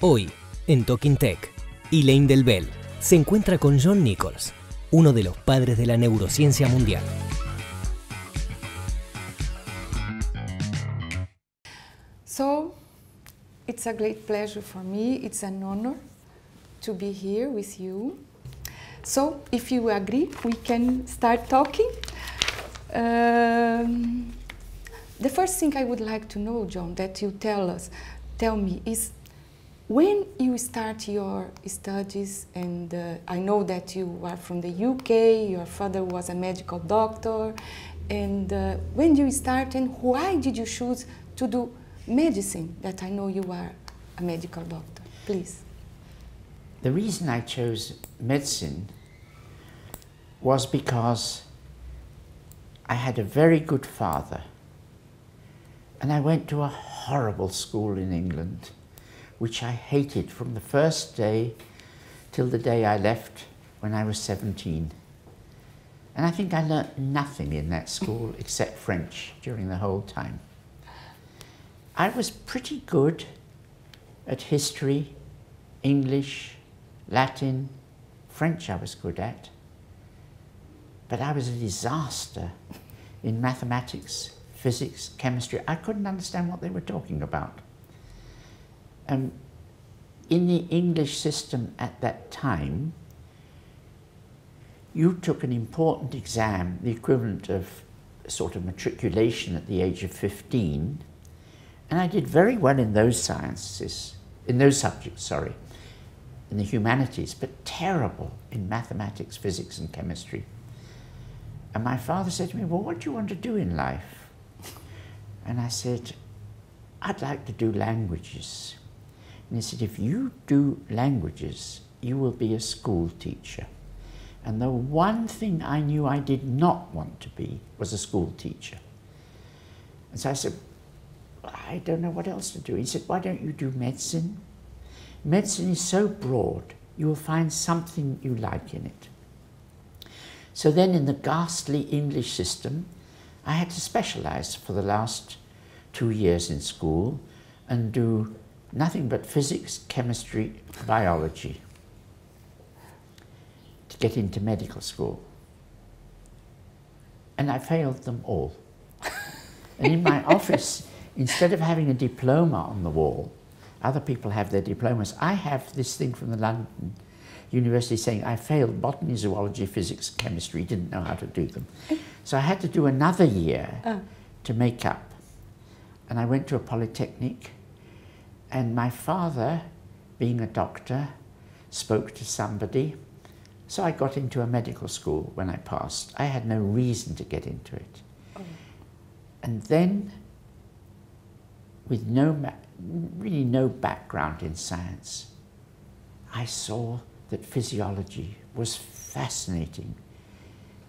Hoy, en Toquin Tech, Elaine del Bell se encuentra con John Nicholls, uno de los padres de la neurociencia mundial. So, it's a great pleasure for me, it's an honor to be here with you. So, if you agree, we can start talking. The first thing I would like to know, John, that you tell me is when you start your studies, and I know that you are from the UK, your father was a medical doctor, and when you start and why did you choose to do medicine, that I know you are a medical doctor, please. The reason I chose medicine was because I had a very good father, and I went to a horrible school in England, which I hated from the first day till the day I left when I was 17. And I think I learnt nothing in that school except French during the whole time. I was pretty good at history, English, Latin, French I was good at, but I was a disaster in mathematics, physics, chemistry. I couldn't understand what they were talking about. In the English system at that time, you took an important exam, the equivalent of sort of matriculation at the age of 15, and I did very well in those sciences, in those subjects, sorry, in the humanities, but terrible in mathematics, physics and chemistry. And my father said to me, well, what do you want to do in life? And I said, I'd like to do languages. And he said, if you do languages, you will be a school teacher. And the one thing I knew I did not want to be was a school teacher. And so I said, I don't know what else to do. He said, why don't you do medicine? Medicine is so broad, you will find something you like in it. So then in the ghastly English system, I had to specialize for the last 2 years in school and do nothing but physics, chemistry, biology to get into medical school. And I failed them all. And in my office, instead of having a diploma on the wall, other people have their diplomas. I have this thing from the London University saying I failed botany, zoology, physics, chemistry, didn't know how to do them. So I had to do another year to make up. And I went to a polytechnic, and my father, being a doctor, spoke to somebody. So I got into a medical school when I passed. I had no reason to get into it. And then, with really no background in science, I saw that physiology was fascinating,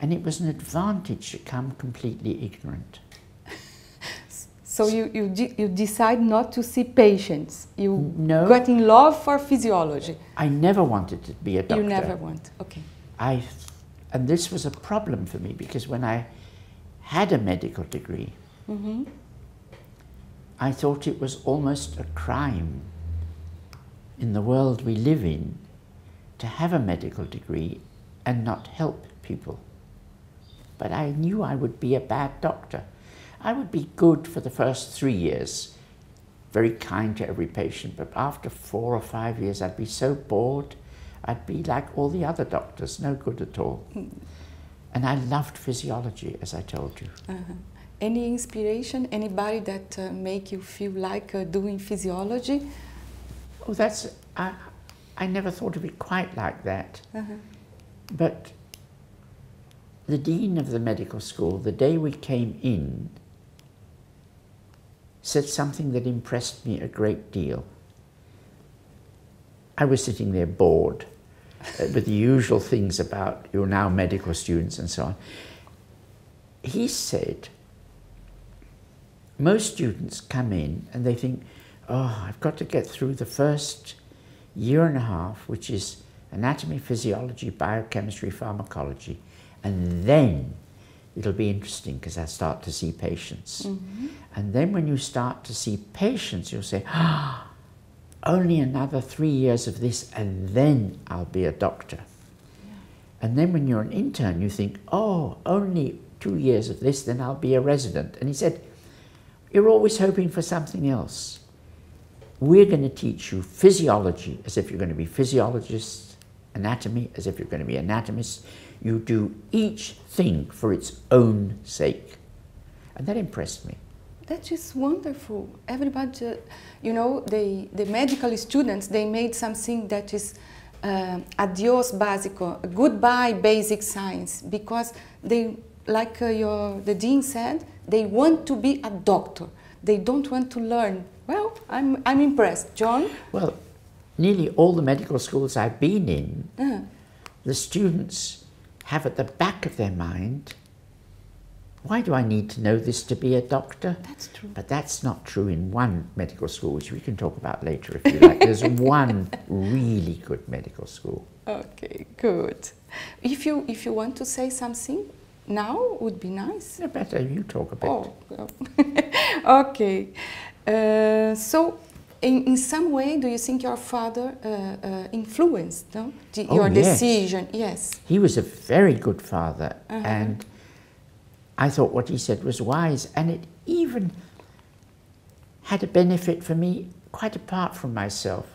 and it was an advantage to come completely ignorant. So you decide not to see patients. You No. got in love for physiology. I never wanted to be a doctor. You never want, okay. And this was a problem for me because when I had a medical degree, I thought it was almost a crime in the world we live in to have a medical degree and not help people. But I knew I would be a bad doctor. I would be good for the first 3 years, very kind to every patient, but after 4 or 5 years I'd be so bored, I'd be like all the other doctors, no good at all. And I loved physiology, as I told you. Any inspiration, anybody that make you feel like doing physiology? Oh, I never thought of it quite like that. But the dean of the medical school, the day we came in, said something that impressed me a great deal. I was sitting there bored with the usual things about you're now medical students and so on. He said, most students come in and they think, oh, I've got to get through the first year and a half, which is anatomy, physiology, biochemistry, pharmacology, and then it'll be interesting because I start to see patients. And then when you start to see patients, you'll say, ah, only another 3 years of this and then I'll be a doctor. And then when you're an intern, you think, oh, only 2 years of this, then I'll be a resident. And he said, you're always hoping for something else. We're going to teach you physiology as if you're going to be physiologists, anatomy as if you're going to be anatomists. You do each thing for its own sake. And that impressed me. That is wonderful. Everybody, you know, the medical students, they made something that is adios básico, goodbye basic science, because they, like the dean said, they want to be a doctor. They don't want to learn. Well, I'm impressed. John? Well, nearly all the medical schools I've been in, the students have at the back of their mind, why do I need to know this to be a doctor? That's true. But that's not true in one medical school, which we can talk about later if you like. There's one really good medical school. Okay, good. If you want to say something now, would be nice. No, better you talk a bit. Oh, okay. So, in some way, do you think your father influenced your decision? Yes. He was a very good father, and I thought what he said was wise, and it even had a benefit for me quite apart from myself,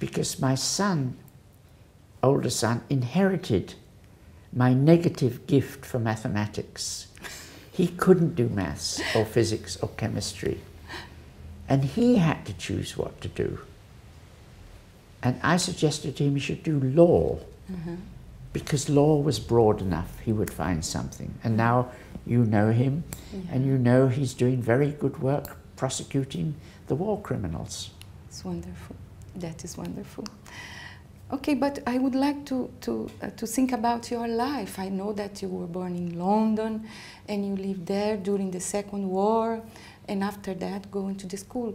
because my son, older son, inherited my negative gift for mathematics. He couldn't do maths or physics or chemistry, and he had to choose what to do. And I suggested to him he should do law, because law was broad enough, he would find something. And now you know him, and you know he's doing very good work prosecuting the war criminals. It's wonderful. That is wonderful. Okay, but I would like to think about your life. I know that you were born in London, and you lived there during the Second War, and after that going to the school.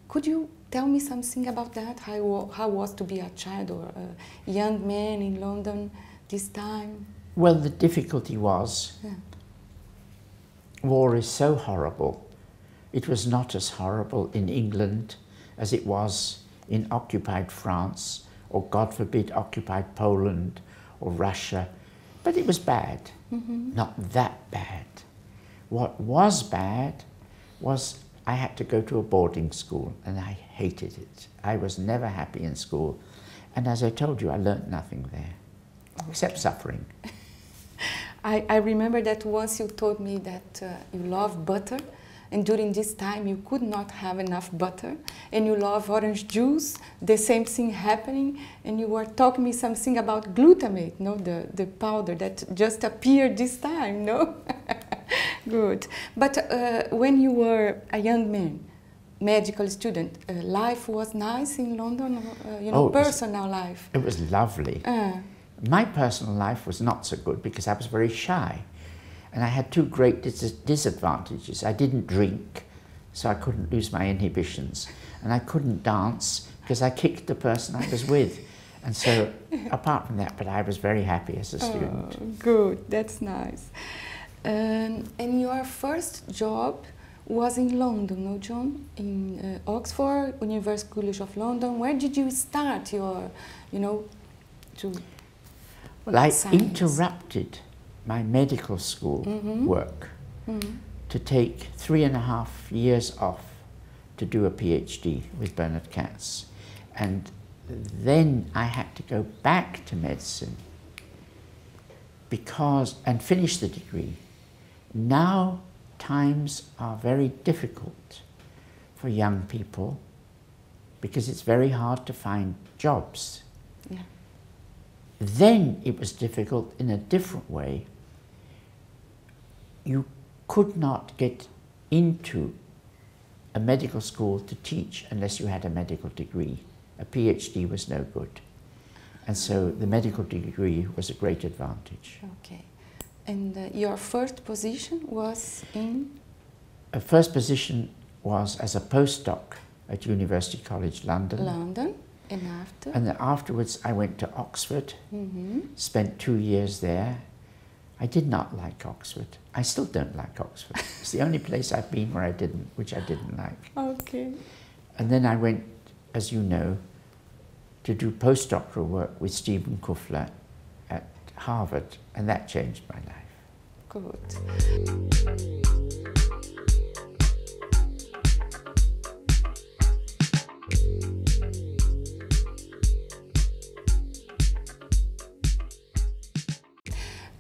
Could you tell me something about that? How was to be a child or a young man in London this time? Well, the difficulty was, war is so horrible. It was not as horrible in England as it was in occupied France, or God forbid, occupied Poland or Russia. But it was bad, not that bad. What was bad was I had to go to a boarding school, and I hated it. I was never happy in school. And as I told you, I learnt nothing there, except suffering. I remember that once you told me that you love butter, and during this time you could not have enough butter, and you love orange juice, the same thing happening, and you were talking me something about glutamate, no, the powder that just appeared this time, no? Good. But when you were a young man, medical student, life was nice in London, you know, personal life? It was lovely. My personal life was not so good because I was very shy. And I had two great disadvantages. I didn't drink, so I couldn't lose my inhibitions. And I couldn't dance because I kicked the person I was with. And so, apart from that, but I was very happy as a student. Oh, good, that's nice. And your first job was in London, no, John? In Oxford, University College of London. Where did you start your, you know, Well, I interrupted my medical school work to take 3.5 years off to do a PhD with Bernard Katz. And then I had to go back to medicine and finish the degree. Now times are very difficult for young people because it's very hard to find jobs. Yeah. Then it was difficult in a different way. You could not get into a medical school to teach unless you had a medical degree. A PhD was no good. And so the medical degree was a great advantage. Okay. And your first position was in? First position was as a postdoc at University College London. London. And after? And then afterwards I went to Oxford, spent 2 years there. I did not like Oxford. I still don't like Oxford. It's the only place I've been which I didn't like. Okay. And then I went as you know, to do postdoctoral work with Stephen Kuffler at Harvard, and that changed my life. Good.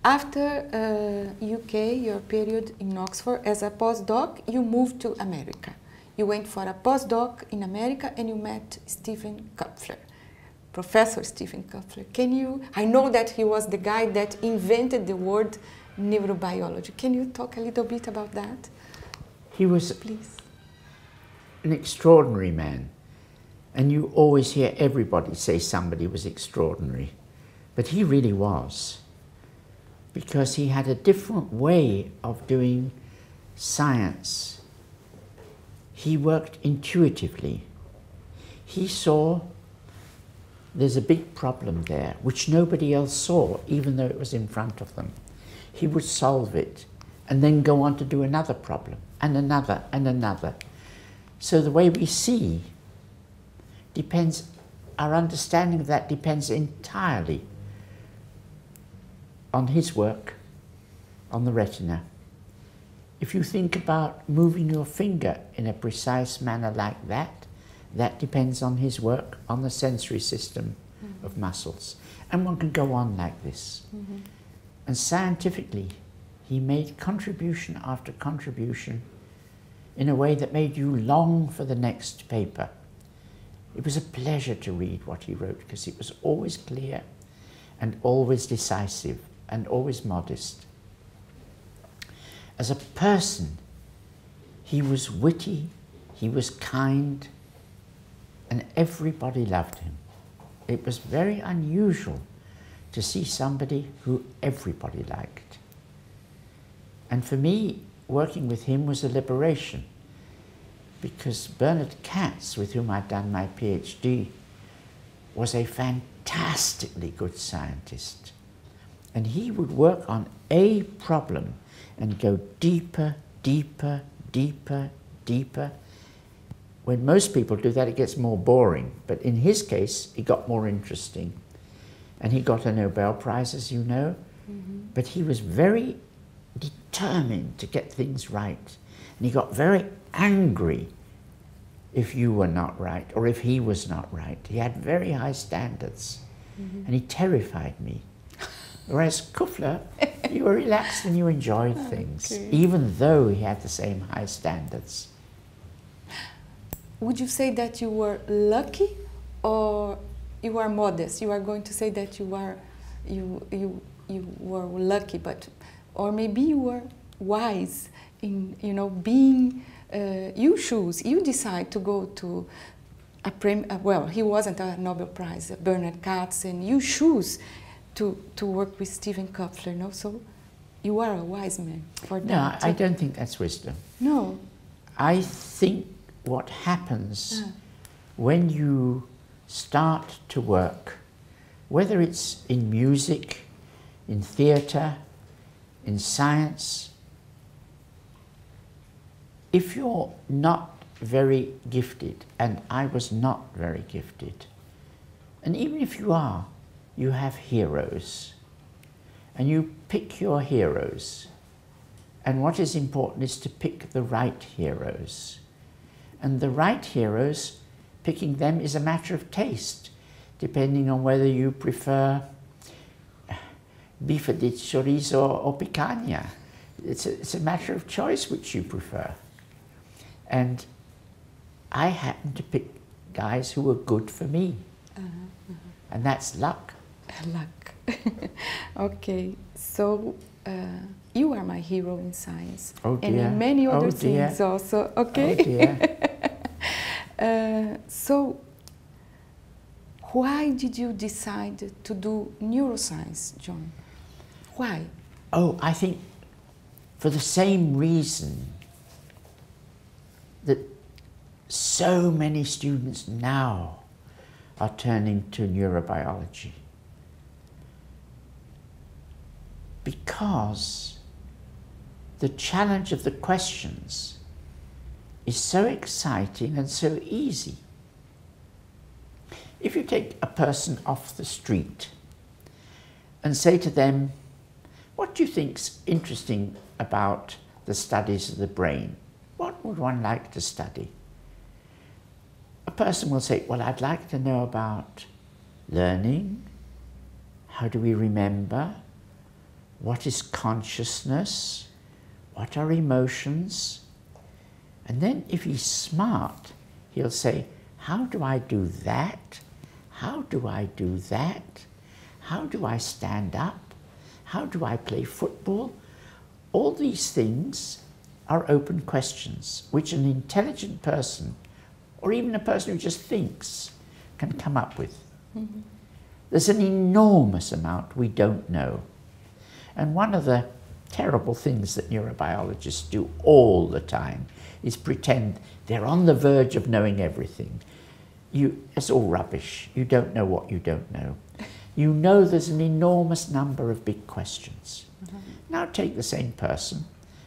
After UK, your period in Oxford as a postdoc, you moved to America. You went for a postdoc in America and you met Stephen Kupfer, Professor Stephen Kupfer. I know that he was the guy that invented the word neurobiology. Can you talk a little bit about that? He was Please. An extraordinary man. And you always hear everybody say somebody was extraordinary. But he really was. Because he had a different way of doing science. He worked intuitively. He saw there's a big problem there, which nobody else saw, even though it was in front of them. He would solve it, and then go on to do another problem, and another, and another. So the way we see depends, our understanding of that depends entirely on his work, on the retina. If you think about moving your finger in a precise manner like that, that depends on his work on the sensory system of muscles. And one can go on like this. And scientifically, he made contribution after contribution in a way that made you long for the next paper. It was a pleasure to read what he wrote, because it was always clear and always decisive and always modest. As a person, he was witty, he was kind, and everybody loved him. It was very unusual to see somebody who everybody liked. And for me, working with him was a liberation, because Bernard Katz, with whom I'd done my PhD, was a fantastically good scientist. And he would work on a problem and go deeper, deeper, deeper, deeper. When most people do that, it gets more boring. But in his case, it got more interesting. And he got a Nobel Prize, as you know. But he was very determined to get things right. And he got very angry if you were not right, or if he was not right. He had very high standards. And he terrified me. Whereas Kuffler, you were relaxed and you enjoyed things, even though he had the same high standards. Would you say that you were lucky, or you are modest? You are going to say that you were lucky, but, or maybe you were wise in, you know, being, you decide to go to well, he wasn't a Nobel Prize, Bernard Katz, and you choose to work with Stephen Kupfer, no? So you are a wise man for that. No, I don't think that's wisdom. No. I think what happens when you start to work, whether it's in music, in theatre, in science, if you're not very gifted, and I was not very gifted, and even if you are, you have heroes, and you pick your heroes. And what is important is to pick the right heroes. And the right heroes, picking them is a matter of taste, depending on whether you prefer bife di chorizo or picanha. It's a matter of choice which you prefer. And I happened to pick guys who were good for me. And that's luck. Luck. Okay, so you are my hero in science. Oh dear. And in many other things also, okay? Oh dear. So, why did you decide to do neuroscience, John? Why? Oh, I think for the same reason that so many students now are turning to neurobiology. Because the challenge of the questions is so exciting and so easy. If you take a person off the street and say to them, what do you think's interesting about the studies of the brain? What would one like to study? A person will say, well, I'd like to know about learning. How do we remember? What is consciousness? What are emotions? And then if he's smart, he'll say, how do I do that? How do I do that? How do I stand up? How do I play football? All these things are open questions which an intelligent person, or even a person who just thinks, can come up with. Mm-hmm. There's an enormous amount we don't know. And one of the terrible things that neurobiologists do all the time is pretend they're on the verge of knowing everything. It's all rubbish. You don't know what you don't know. You know there's an enormous number of big questions. Mm-hmm. Now take the same person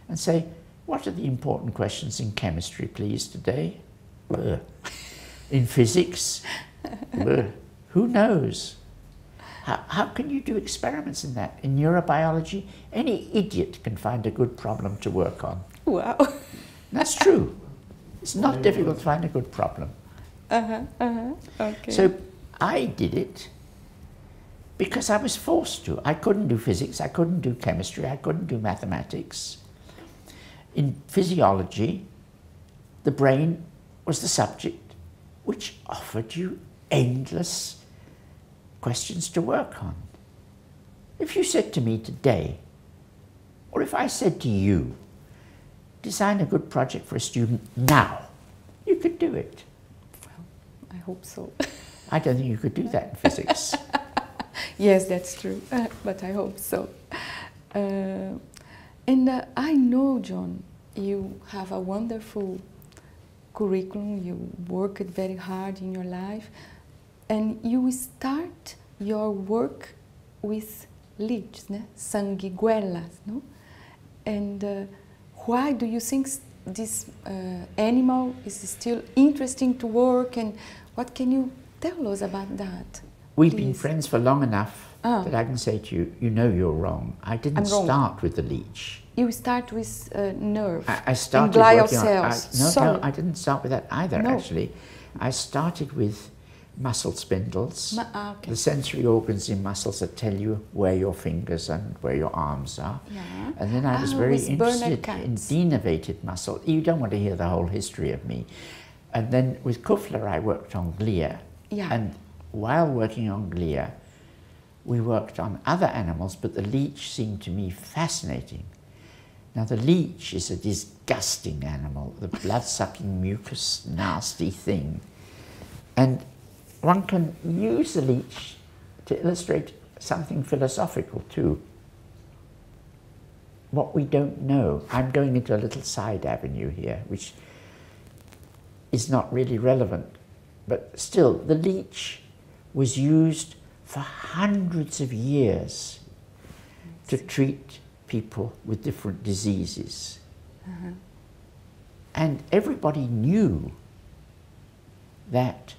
and say, what are the important questions in chemistry, please, today? In physics? Who knows? How can you do experiments in that? In neurobiology, any idiot can find a good problem to work on. Wow. That's true. It's not difficult to find a good problem. Okay. So I did it because I was forced to. I couldn't do physics, I couldn't do chemistry, I couldn't do mathematics. In physiology, the brain was the subject which offered you endless questions to work on. If you said to me today, or if I said to you, design a good project for a student now, you could do it. Well, I hope so. I don't think you could do that in physics. Yes, that's true, but I hope so. And I know, John, you have a wonderful curriculum, you worked very hard in your life, and you start your work with leeches, né? Sanguiguelas, no? And why do you think this animal is still interesting to work, and what can you tell us about that? We've been friends for long enough that I can say to you, you know you're wrong. I didn't start with the leech. You start with nerve I started and glial working cells. No, I didn't start with that either, actually. I started with muscle spindles, okay. the sensory organs in muscles that tell you where your fingers and where your arms are. Yeah. And then I was very interested in denervated muscle. You don't want to hear the whole history of me. And then with Kuffler I worked on glia. Yeah. And while working on glia, we worked on other animals, but the leech seemed to me fascinating. Now the leech is a disgusting animal, the blood-sucking mucus, nasty thing. And one can use the leech to illustrate something philosophical too. What we don't know. I'm going into a little side avenue here, which is not really relevant, but still, the leech was used for hundreds of years to treat people with different diseases. And everybody knew that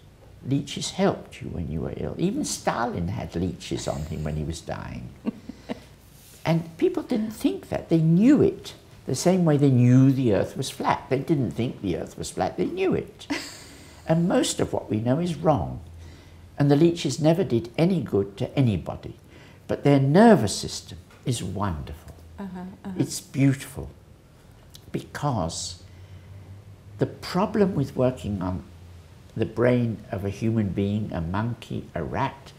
leeches helped you when you were ill. Even Stalin had leeches on him when he was dying. And people didn't think that. They knew it. The same way they knew the earth was flat. They didn't think the earth was flat, they knew it. And most of what we know is wrong. And the leeches never did any good to anybody. But their nervous system is wonderful. It's beautiful. Because the problem with working on the brain of a human being, a monkey, a rat,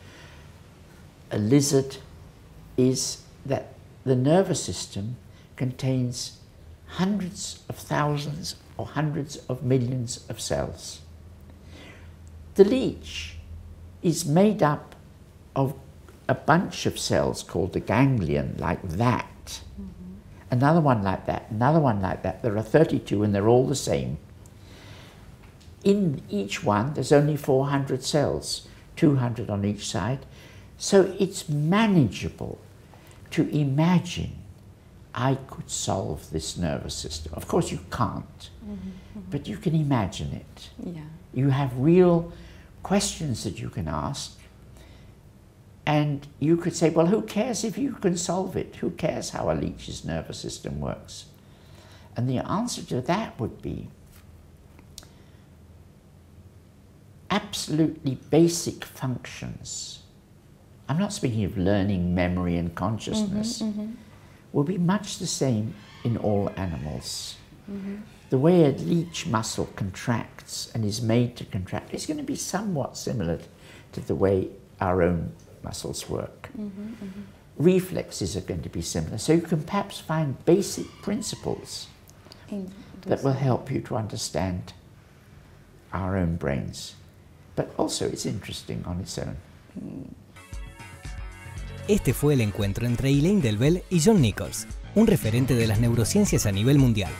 a lizard, is that the nervous system contains hundreds of thousands or hundreds of millions of cells. The leech is made up of a bunch of cells called the ganglion, like that. Another one like that, another one like that. There are 32 and they're all the same. In each one, there's only 400 cells, 200 on each side. So it's manageable to imagine I could solve this nervous system. Of course you can't, but you can imagine it. Yeah. You have real questions that you can ask, and you could say, well, who cares if you can solve it? Who cares how a leech's nervous system works? And the answer to that would be absolutely basic functions. I'm not speaking of learning, memory, and consciousness. Will be much the same in all animals. The way a leech muscle contracts and is made to contract is going to be somewhat similar to the way our own muscles work. Reflexes are going to be similar. So you can perhaps find basic principles that will help you to understand our own brains. But also it's interesting on its own. Este fue el encuentro entre Elaine del Bell y John Nicholls, un referente de las neurociencias a nivel mundial.